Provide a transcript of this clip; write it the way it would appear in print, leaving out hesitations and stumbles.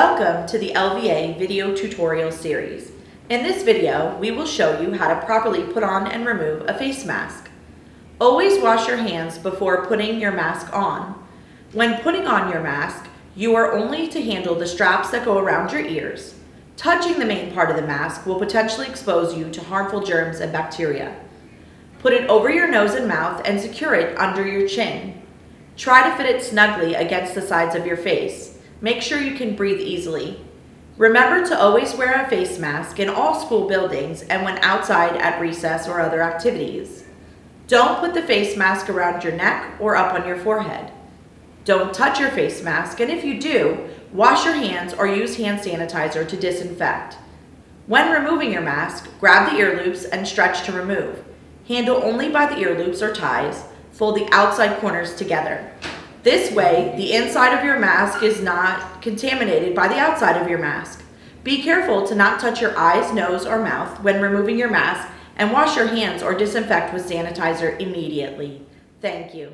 Welcome to the LVA Video Tutorial Series. In this video, we will show you how to properly put on and remove a face mask. Always wash your hands before putting your mask on. When putting on your mask, you are only to handle the straps that go around your ears. Touching the main part of the mask will potentially expose you to harmful germs and bacteria. Put it over your nose and mouth and secure it under your chin. Try to fit it snugly against the sides of your face. Make sure you can breathe easily. Remember to always wear a face mask in all school buildings and when outside at recess or other activities. Don't put the face mask around your neck or up on your forehead. Don't touch your face mask, and if you do, wash your hands or use hand sanitizer to disinfect. When removing your mask, grab the ear loops and stretch to remove. Handle only by the ear loops or ties. Fold the outside corners together. This way, the inside of your mask is not contaminated by the outside of your mask. Be careful to not touch your eyes, nose, or mouth when removing your mask, and wash your hands or disinfect with sanitizer immediately. Thank you.